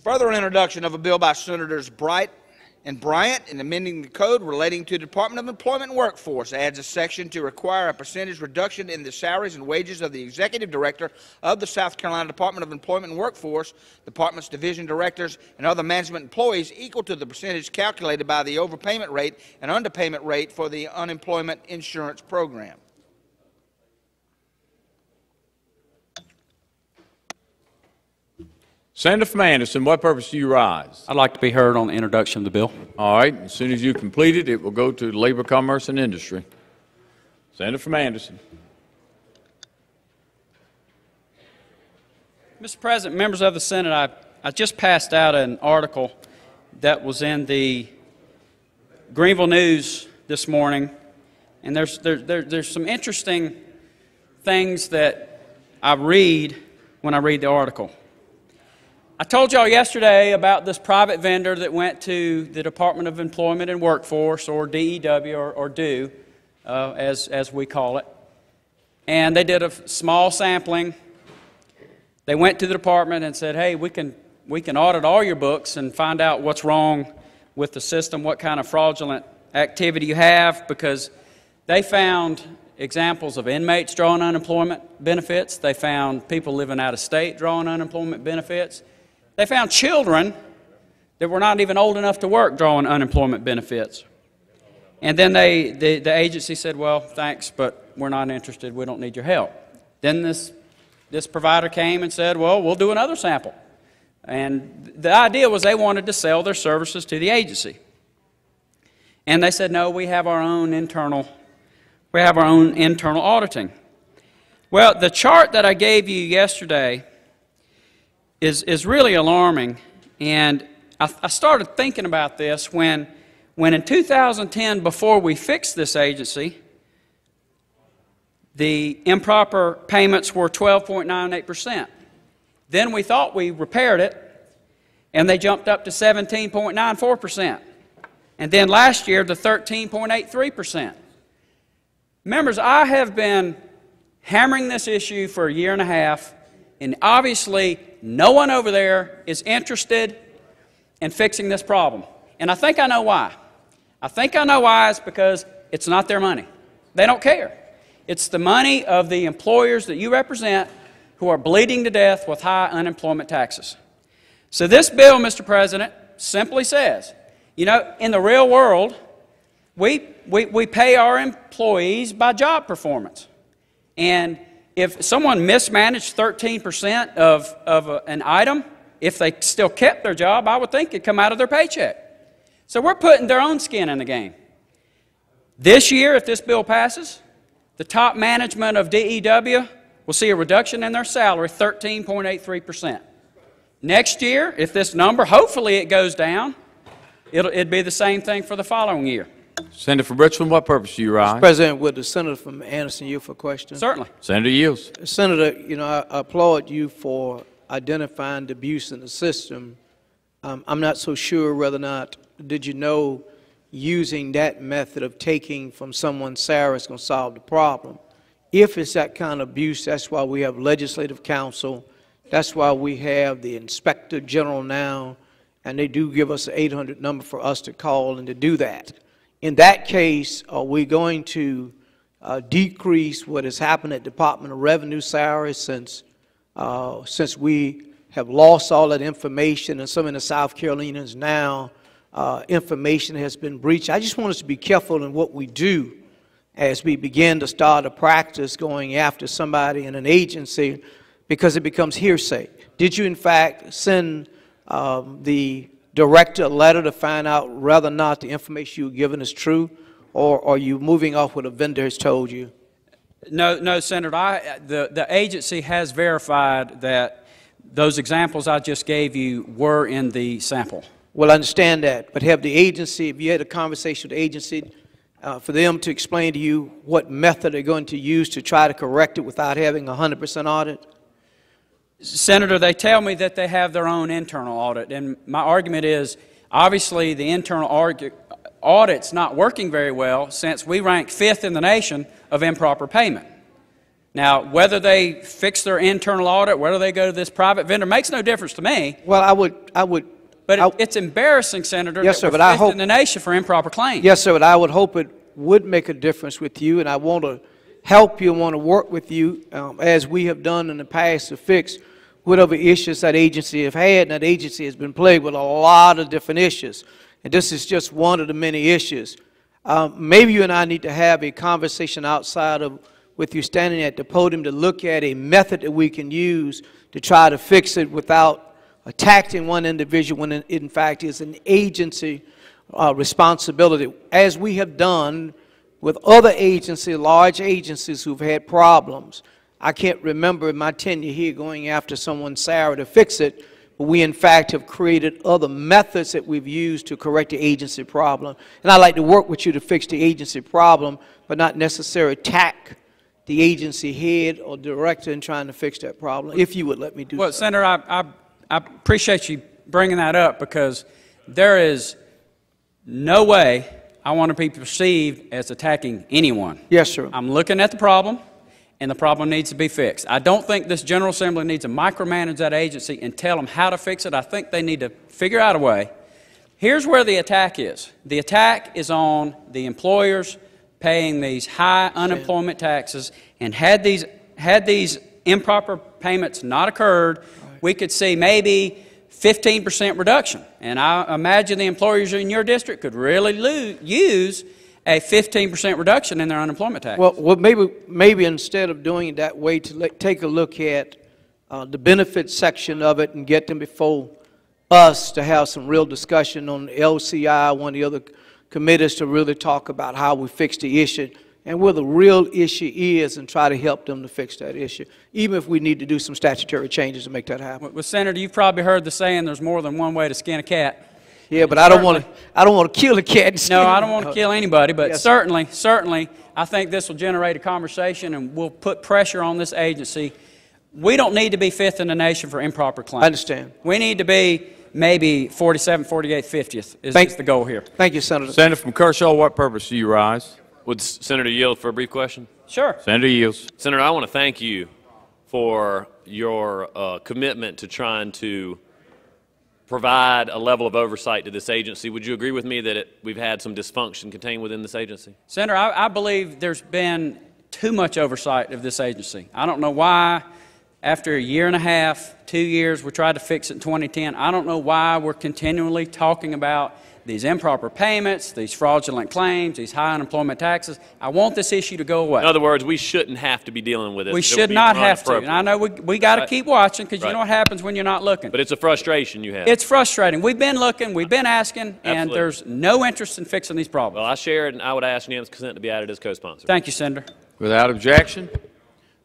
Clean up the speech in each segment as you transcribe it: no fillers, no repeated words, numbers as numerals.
Further introduction of a bill by Senators Bright and Bryant in amending the code relating to the Department of Employment and Workforce adds a section to require a percentage reduction in the salaries and wages of the Executive Director of the South Carolina Department of Employment and Workforce, Department's division directors, and other management employees equal to the percentage calculated by the overpayment rate and underpayment rate for the unemployment insurance program. Senator from Anderson, what purpose do you rise? I'd like to be heard on the introduction of the bill. All right. As soon as you complete it, it will go to Labor, Commerce, and Industry. Senator from Anderson. Mr. President, members of the Senate, I just passed out an article that was in the Greenville News this morning, and there's some interesting things that I read when I read the article. I told y'all yesterday about this private vendor that went to the Department of Employment and Workforce, or DEW, or DEW, as we call it. And they did a small sampling. They went to the department and said, hey, we can audit all your books and find out what's wrong with the system, what kind of fraudulent activity you have, because they found examples of inmates drawing unemployment benefits. They found people living out of state drawing unemployment benefits. They found children that were not even old enough to work drawing unemployment benefits. And then the agency said, well, thanks, but we're not interested. We don't need your help. Then this provider came and said, well, we'll do another sample. And the idea was they wanted to sell their services to the agency. And they said, no, we have our own internal auditing. Well, the chart that I gave you yesterday is really alarming, and I started thinking about this when in 2010, before we fixed this agency, the improper payments were 12.98%. Then we thought we repaired it, and they jumped up to 17.94%. And then last year to 13.83%. Members, I have been hammering this issue for a year and a half, and obviously no one over there is interested in fixing this problem. And I think I know why. I think I know why. It's because it's not their money. They don't care. It's the money of the employers that you represent who are bleeding to death with high unemployment taxes. So this bill, Mr. President, simply says, you know, in the real world, we pay our employees by job performance. And if someone mismanaged 13% of an item, if they still kept their job, I would think it'd come out of their paycheck. So we're putting their own skin in the game. This year, if this bill passes, the top management of DEW will see a reduction in their salary, 13.83%. Next year, if this number, hopefully it goes down, it'd be the same thing for the following year. Senator from Richmond, what purpose do you rise? Mr. President, would the Senator from Anderson yield for a question? Certainly. Senator yields. Senator, you know, I applaud you for identifying the abuse in the system. I'm not so sure whether or not, did you know, using that method of taking from someone's salary is going to solve the problem. If it's that kind of abuse, that's why we have legislative counsel. That's why we have the Inspector General now, and they do give us an 800 number for us to call and to do that. In that case, are we going to decrease what has happened at Department of Revenue salaries since we have lost all that information, and some of the South Carolinians now, information has been breached? I just want us to be careful in what we do as we begin to start a practice going after somebody in an agency, because it becomes hearsay. Did you, in fact, send the director a letter to find out whether or not the information you were given is true, or are you moving off what a vendor has told you? No, Senator. The agency has verified that those examples I just gave you were in the sample. Well, I understand that, but have the agency, if you had a conversation with the agency, for them to explain to you what method they're going to use to try to correct it without having a 100% audit? Senator, they tell me that they have their own internal audit, and my argument is, obviously, the internal audit's not working very well since we rank 5th in the nation of improper payment. Now, whether they fix their internal audit, whether they go to this private vendor, makes no difference to me. Well, I would. But it's embarrassing, Senator, Yes, sir, that but we're I fifth hope- in the nation for improper claims. Yes, sir, but I would hope it would make a difference with you, and I want to help you and want to work with you, as we have done in the past, to fix whatever issues that agency have had. And that agency has been plagued with a lot of different issues, and this is just one of the many issues. Maybe you and I need to have a conversation outside of with you standing at the podium to look at a method that we can use to try to fix it without attacking one individual when it in fact is an agency responsibility, as we have done with other agencies, large agencies who've had problems. I can't remember in my tenure here going after someone's salary to fix it, but we in fact have created other methods that we've used to correct the agency problem. And I'd like to work with you to fix the agency problem, but not necessarily attack the agency head or director in trying to fix that problem, if you would let me do Well, so. Senator, I appreciate you bringing that up, because there is no way I want to be perceived as attacking anyone. Yes, sir. I'm looking at the problem, and the problem needs to be fixed. I don't think this General Assembly needs to micromanage that agency and tell them how to fix it. I think they need to figure out a way. Here's where the attack is. The attack is on the employers paying these high unemployment taxes, and had these improper payments not occurred, we could see maybe 15% reduction. And I imagine the employers in your district could really use a 15% reduction in their unemployment tax. Well, maybe instead of doing it that way, to take a look at the benefits section of it and get them before us to have some real discussion on the LCI, one of the other committees, to really talk about how we fix the issue and where the real issue is, and try to help them to fix that issue, even if we need to do some statutory changes to make that happen. Well, Senator, you've probably heard the saying, there's more than one way to skin a cat. Yeah, but I don't want to kill a cat. And skin No, I it. don't want to kill anybody, but Yes, certainly, I think this will generate a conversation, and we'll put pressure on this agency. We don't need to be fifth in the nation for improper claims. I understand. We need to be maybe 47th, 48th, 50th is the goal here. Thank you, Senator. Senator from Kershaw, what purpose do you rise? Would Senator yield for a brief question? Sure. Senator yields. Senator, I want to thank you for your commitment to trying to provide a level of oversight to this agency. Would you agree with me that we've had some dysfunction contained within this agency? Senator, I believe there's been too much oversight of this agency. I don't know why, after a year and a half, 2 years, we tried to fix it in 2010. I don't know why we're continually talking about these improper payments, these fraudulent claims, these high unemployment taxes. I want this issue to go away. In other words, we shouldn't have to be dealing with it. We should not have to. And I know we got to keep watching, because you know what happens when you're not looking. But it's a frustration you have. It's frustrating. We've been looking, we've been asking, and Absolutely. there's no interest in fixing these problems. Well, I share it, and I would ask unanimous consent to be added as co-sponsor. Thank you, Senator. Without objection,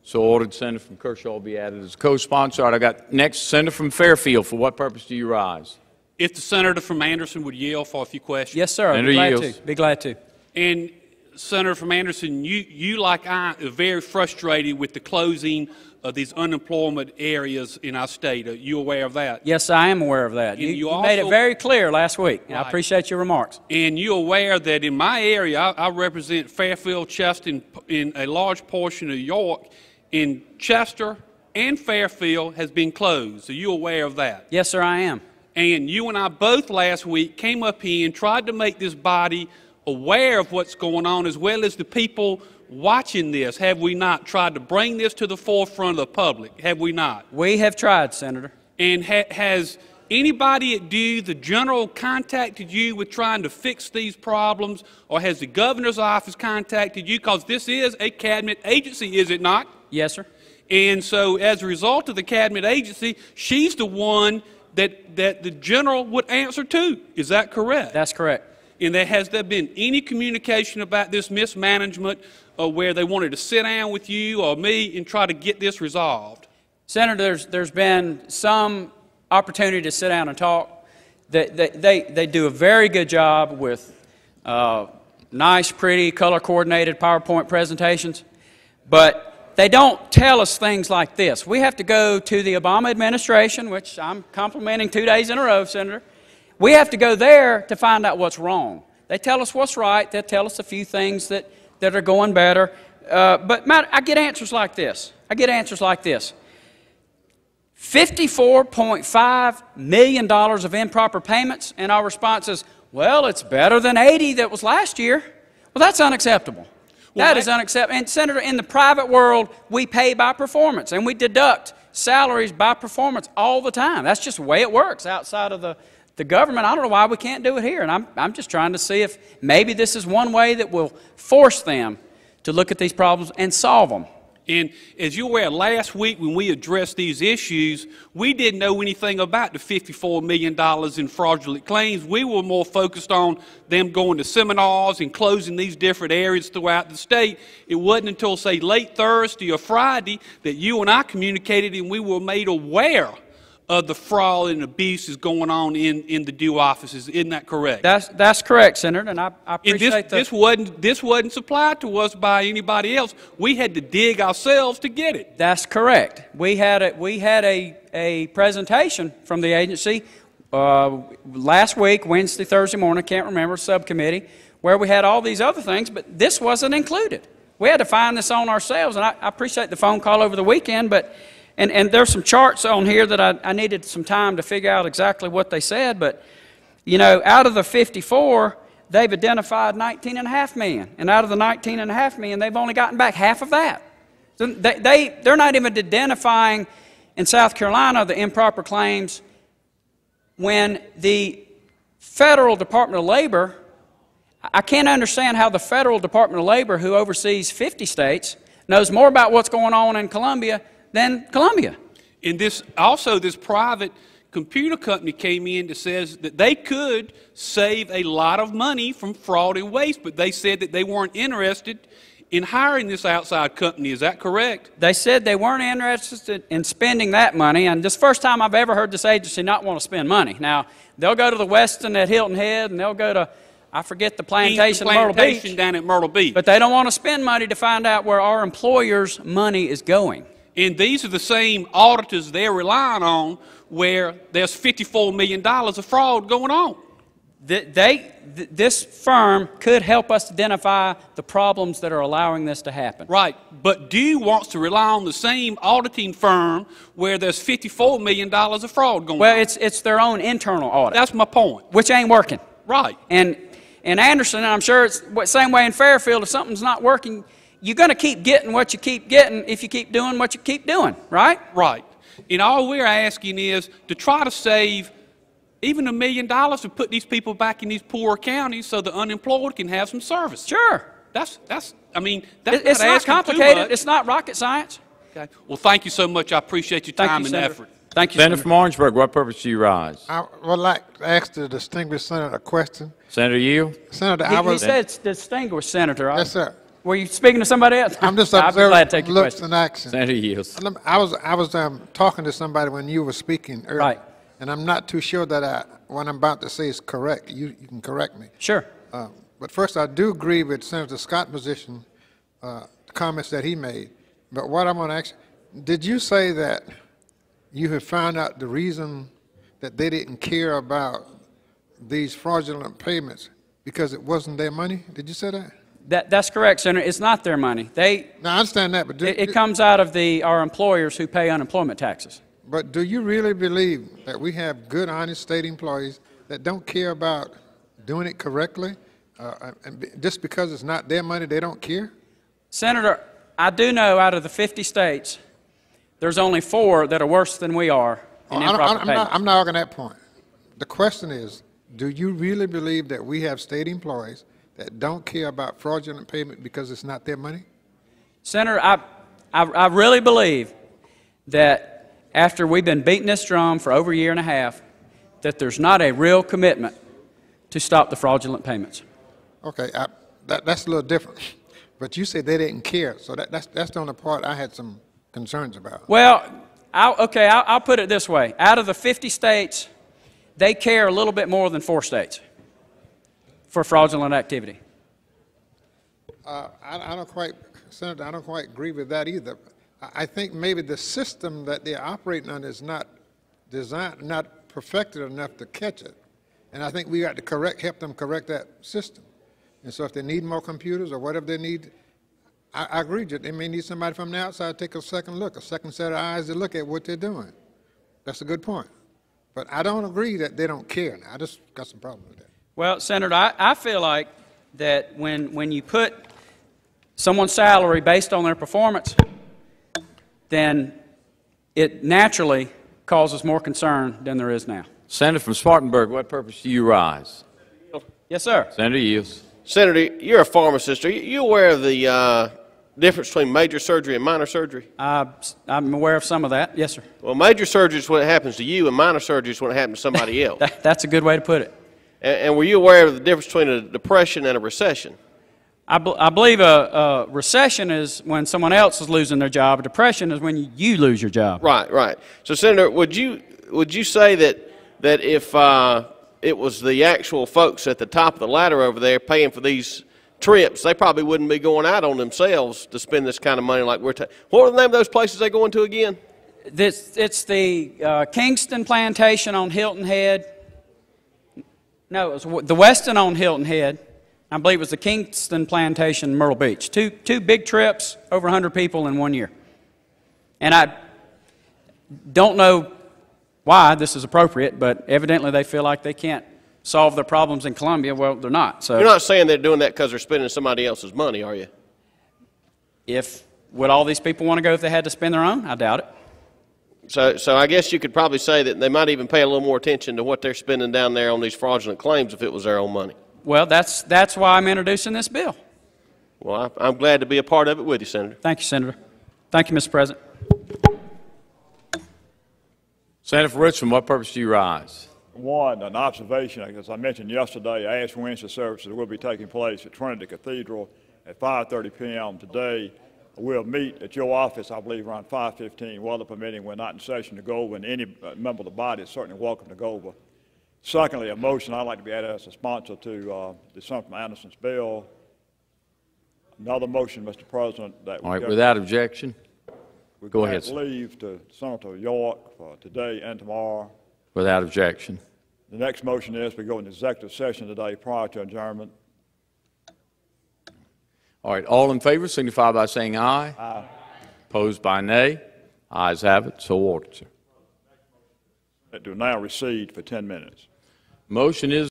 so ordered. Senator from Kershaw will be added as co-sponsor. I got next Senator from Fairfield. For what purpose do you rise? If the senator from Anderson would yield for a few questions. Yes, sir. Senator Be glad yields. to. Be glad to. And Senator from Anderson, you like I are very frustrated with the closing of these unemployment areas in our state. Are you aware of that? Yes, I am aware of that. And You you made it also- very clear last week. I Right. appreciate your remarks. And you're aware that in my area, I represent Fairfield, Chester, in a large portion of York, in Chester and Fairfield has been closed. Are you aware of that? Yes, sir, I am. And you and I both last week came up here and tried to make this body aware of what's going on, as well as the people watching this. Have we not tried to bring this to the forefront of the public? Have we not? We have tried, Senator. And has anybody at DEW, the general, contacted you with trying to fix these problems, or has the governor's office contacted you? Because this is a cabinet agency, is it not? Yes, sir. And so as a result of the cabinet agency, she's the one that the general would answer to. Is that correct? That's correct. And has there been any communication about this mismanagement, where they wanted to sit down with you or me and try to get this resolved? Senator, there's been some opportunity to sit down and talk. They do a very good job with nice, pretty, color-coordinated PowerPoint presentations, but they don't tell us things like this. We have to go to the Obama administration, which I'm complimenting 2 days in a row, Senator. We have to go there to find out what's wrong. They tell us what's right. They tell us a few things that are going better. But Matt, I get answers like this. $54.5 million of improper payments, and our response is, well, it's better than 80 that was last year. Well, that's unacceptable. That is unacceptable. And, Senator, in the private world, we pay by performance, and we deduct salaries by performance all the time. That's just the way it works outside of the government. I don't know why we can't do it here, and I'm just trying to see if maybe this is one way that will force them to look at these problems and solve them. And as you're aware, last week when we addressed these issues, we didn't know anything about the $54 million in fraudulent claims. We were more focused on them going to seminars and closing these different areas throughout the state. It wasn't until, say, late Thursday or Friday that you and I communicated and we were made aware of the fraud and abuses going on in the DEW offices. Isn't that correct? That's correct, Senator, and I appreciate that. This wasn't supplied to us by anybody else. We had to dig ourselves to get it. That's correct. We had a presentation from the agency last week, Wednesday, Thursday morning, I can't remember, subcommittee, where we had all these other things, but this wasn't included. We had to find this on ourselves, and I appreciate the phone call over the weekend, but And there's some charts on here that I needed some time to figure out exactly what they said, but, you know, out of the 54, they've identified 19.5 million. And out of the 19.5 million, they've only gotten back half of that. So they're not even identifying in South Carolina the improper claims when the Federal Department of Labor, I can't understand how the Federal Department of Labor, who oversees 50 states, knows more about what's going on in Columbia than Columbia. And this private computer company came in that says that they could save a lot of money from fraud and waste, but they said that they weren't interested in hiring this outside company. Is that correct? They said they weren't interested in spending that money, and this is the first time I've ever heard this agency not want to spend money. Now, they'll go to the Westin at Hilton Head, and they'll go to, I forget, the plantation, Myrtle Beach, down at Myrtle Beach. But they don't want to spend money to find out where our employers' money is going. And these are the same auditors they're relying on where there's $54 million of fraud going on. This firm could help us identify the problems that are allowing this to happen. Right, but DEW wants to rely on the same auditing firm where there's $54 million of fraud going on. Well, it's their own internal audit. That's my point. Which ain't working. Right. And Anderson, and I'm sure it's the same way in Fairfield, if something's not working, you're going to keep getting what you keep getting if you keep doing what you keep doing, right? Right. And all we're asking is to try to save even $1 million to put these people back in these poor counties so the unemployed can have some service. Sure. That's it's not complicated. It's not rocket science. Okay. Well, thank you so much. I appreciate your time and effort. Thank you, Senator from Orangeburg, what purpose do you rise? I would like to ask the distinguished senator a question. Senator Yield? Senator, he said distinguished senator. Yes, sir. Were you speaking to somebody else? I'm just I'd be glad to take observing your looks question. and action. Senator Yields. I was talking to somebody when you were speaking earlier. Right. And I'm not too sure that what I'm about to say is correct. You can correct me. Sure. But first, I do agree with Senator Scott's position, the comments that he made. But what I'm going to ask you, did you say that you have found out the reason that they didn't care about these fraudulent payments because it wasn't their money? Did you say that? That's correct, Senator. It's not their money. Now, I understand that, but it comes out of our employers who pay unemployment taxes. But do you really believe that we have good, honest state employees that don't care about doing it correctly? And just because it's not their money, they don't care? Senator, I do know out of the 50 states, there's only 4 that are worse than we are in improper payments. I'm not arguing that point. The question is, do you really believe that we have state employees that don't care about fraudulent payment because it's not their money? Senator, I really believe that after we've been beating this drum for over a year and a half, that there's not a real commitment to stop the fraudulent payments. Okay, that's a little different. But you said they didn't care, so that's the only part I had some concerns about. Well, I'll put it this way. Out of the 50 states, they care a little bit more than 4 states for fraudulent activity. I don't quite, Senator, I don't quite agree with that either. I think maybe the system that they're operating on is not designed, not perfected enough to catch it. And I think we got to help them correct that system. And so if they need more computers or whatever they need, I agree. They may need somebody from the outside to take a second look, a second set of eyes to look at what they're doing. That's a good point. But I don't agree that they don't care. I just got some problem with that. Well, Senator, I feel like that when you put someone's salary based on their performance, then it naturally causes more concern than there is now. Senator from Spartanburg, what purpose do you rise? Yes, sir. Senator yields. Senator, you're a pharmacist. Are you aware of the difference between major surgery and minor surgery? I'm aware of some of that. Yes, sir. Well, major surgery is when it happens to you, and minor surgery is when it happens to somebody else. That's a good way to put it. And were you aware of the difference between a depression and a recession? I believe a recession is when someone else is losing their job. A depression is when you lose your job. Right, right. So, Senator, would you say that if it was the actual folks at the top of the ladder over there paying for these trips, they probably wouldn't be going out on themselves to spend this kind of money like we're taking? What are the name of those places they go into again? It's the Kingston Plantation on Hilton Head. No, it was the Westin on Hilton Head. I believe it was the Kingston Plantation, Myrtle Beach. Two big trips, over 100 people in 1 year. And I don't know why this is appropriate, but evidently they feel like they can't solve their problems in Columbia. Well, they're not. So you're not saying they're doing that because they're spending somebody else's money, are you? Would all these people want to go if they had to spend their own? I doubt it. So I guess you could probably say that they might even pay a little more attention to what they're spending down there on these fraudulent claims if it was their own money. Well, that's why I'm introducing this bill. Well, I'm glad to be a part of it with you, Senator. Thank you, Senator. Thank you, Mr. President. Senator from Richmond, what purpose do you rise? One, an observation, as I mentioned yesterday, Ash Wednesday services will be taking place at Trinity Cathedral at 5:30 p.m. today. We'll meet at your office, I believe, around 5:15, weather permitting. We're not in session to go over, and any member of the body is certainly welcome to go over. Secondly, a motion I'd like to be added as a sponsor to the Senator from Anderson's bill. Another motion, Mr. President, that all right, without objection. we go ahead, leave to Senator York for today and tomorrow. Without objection. The next motion is we go into executive session today prior to adjournment. All right, all in favor signify by saying aye. Aye. Opposed by nay. Ayes have it. So ordered, sir. That do now recede for 10 minutes. Motion is